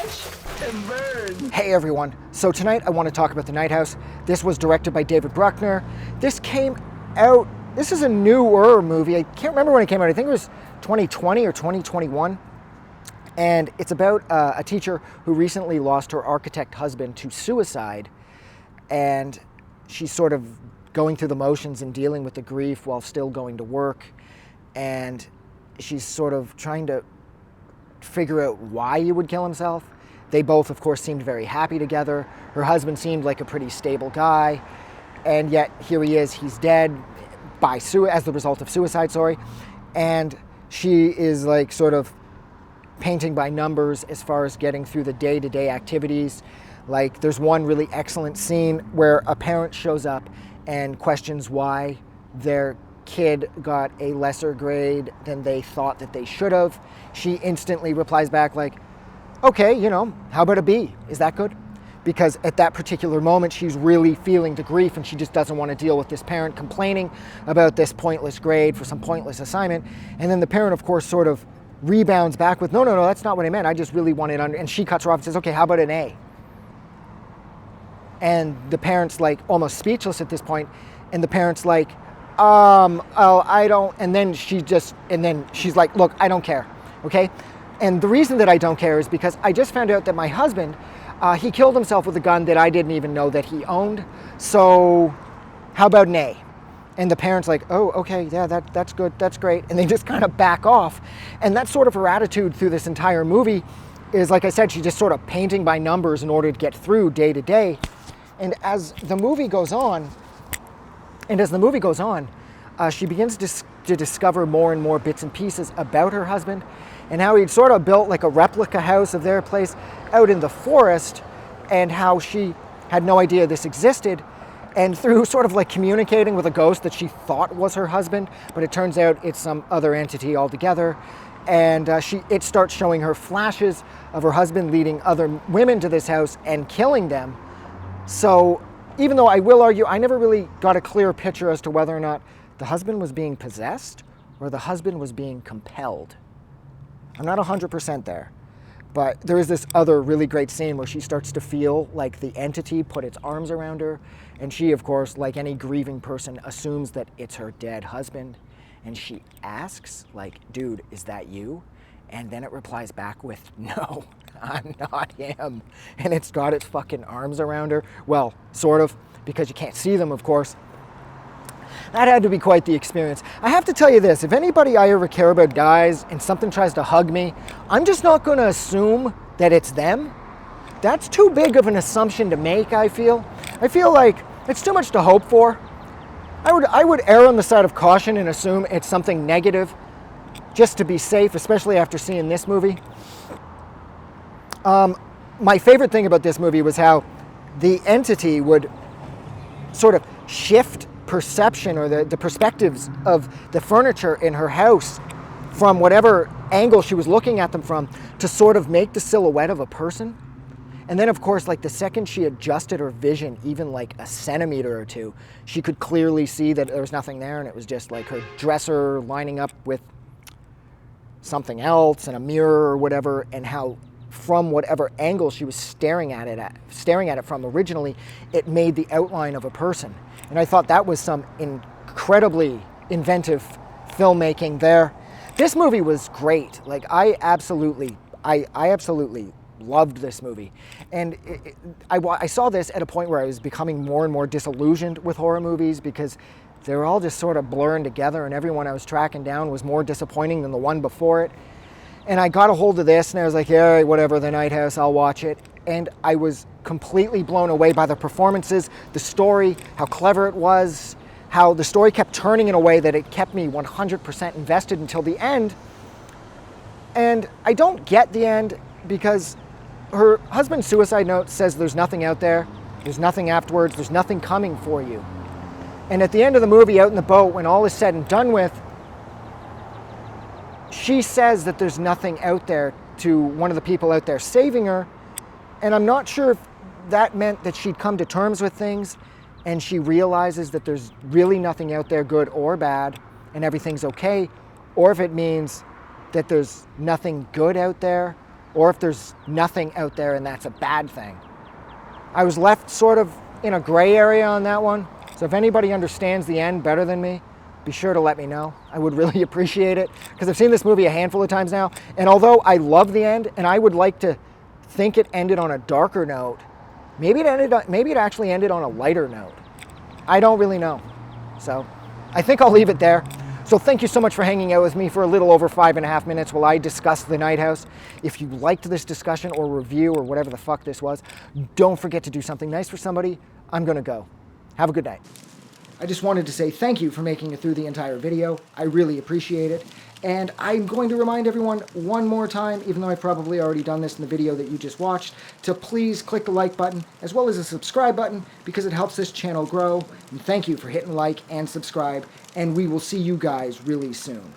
Watch and burn. Hey everyone, so tonight I want to talk about The Night House. This was directed by David Bruckner. This came out, this is a newer movie. I can't remember when it came out. I think it was 2020 or 2021. And it's about a teacher who recently lost her architect husband to suicide. And she's sort of going through the motions and dealing with the grief while still going to work. And she's sort of trying to figure out why he would kill himself. They both, of course, seemed very happy together. Her husband seemed like a pretty stable guy. And yet here he is, he's dead as the result of suicide, And she is like sort of painting by numbers as far as getting through the day-to-day activities. Like there's one really excellent scene where a parent shows up and questions why their kid got a lesser grade than they thought that they should have. She instantly replies back like, okay, how about a B? Is that good? Because at that particular moment, she's really feeling the grief and she just doesn't want to deal with this parent complaining about this pointless grade for some pointless assignment. And then the parent, of course, sort of rebounds back with, no, that's not what I meant. I just really wanted under, and she cuts her off and says, okay, how about an A? And the parent's like almost speechless at this point. And the parent's like, I don't, and then she's like, look, I don't care, okay? And the reason that I don't care is because I just found out that my husband, he killed himself with a gun that I didn't even know that he owned. So how about an A? And the parent's like, oh, okay, yeah, that's good, that's great. And they just kind of back off. And that's sort of her attitude through this entire movie is, like I said, she's just sort of painting by numbers in order to get through day to day. And as the movie goes on, she begins to discover more and more bits and pieces about her husband and how he'd sort of built like a replica house of their place out in the forest, and how she had no idea this existed. And through sort of like communicating with a ghost that she thought was her husband, but it turns out it's some other entity altogether. And it starts showing her flashes of her husband leading other women to this house and killing them. So even though I will argue, I never really got a clear picture as to whether or not the husband was being possessed or the husband was being compelled. I'm not 100% there. But there is this other really great scene where she starts to feel like the entity put its arms around her. And she, of course, like any grieving person, assumes that it's her dead husband. And she asks, like, dude, is that you? And then it replies back with, no, I'm not him. And it's got its fucking arms around her. Well, sort of, because you can't see them, of course. That had to be quite the experience. I have to tell you this, if anybody I ever care about dies and something tries to hug me, I'm just not going to assume that it's them. That's too big of an assumption to make, I feel. I feel like it's too much to hope for. I would err on the side of caution and assume it's something negative just to be safe, especially after seeing this movie. My favorite thing about this movie was how the entity would sort of shift perception or the perspectives of the furniture in her house from whatever angle she was looking at them from to sort of make the silhouette of a person. And then, of course, like the second she adjusted her vision even like a centimeter or two, she could clearly see that there was nothing there, and it was just like her dresser lining up with something else and a mirror or whatever, and how from whatever angle she was staring at it from originally, it made the outline of a person. And I thought that was some incredibly inventive filmmaking there. This movie was great. Like I absolutely loved this movie. And I saw this at a point where I was becoming more and more disillusioned with horror movies because they were all just sort of blurring together, and everyone I was tracking down was more disappointing than the one before it. And I got a hold of this and I was like, yeah, whatever, The Night House, I'll watch it. And I was completely blown away by the performances, the story, how clever it was, how the story kept turning in a way that it kept me 100% invested until the end. And I don't get the end because her husband's suicide note says there's nothing out there, there's nothing afterwards, there's nothing coming for you. And at the end of the movie, out in the boat, when all is said and done with, she says that there's nothing out there to one of the people out there saving her. And I'm not sure if that meant that she'd come to terms with things and she realizes that there's really nothing out there, good or bad, and everything's okay, or if it means that there's nothing good out there, or if there's nothing out there and that's a bad thing. I was left sort of in a gray area on that one. So if anybody understands the end better than me, be sure to let me know. I would really appreciate it, because I've seen this movie a handful of times now, and although I love the end and I would like to think it ended on a darker note, maybe it actually ended on a lighter note. I don't really know. So I think I'll leave it there. So thank you so much for hanging out with me for a little over 5.5 minutes while I discuss The Night House. If you liked this discussion or review or whatever the fuck this was, don't forget to do something nice for somebody. I'm gonna go. Have a good night. I just wanted to say thank you for making it through the entire video. I really appreciate it. And I'm going to remind everyone one more time, even though I've probably already done this in the video that you just watched, to please click the like button as well as the subscribe button, because it helps this channel grow. And thank you for hitting like and subscribe, and we will see you guys really soon.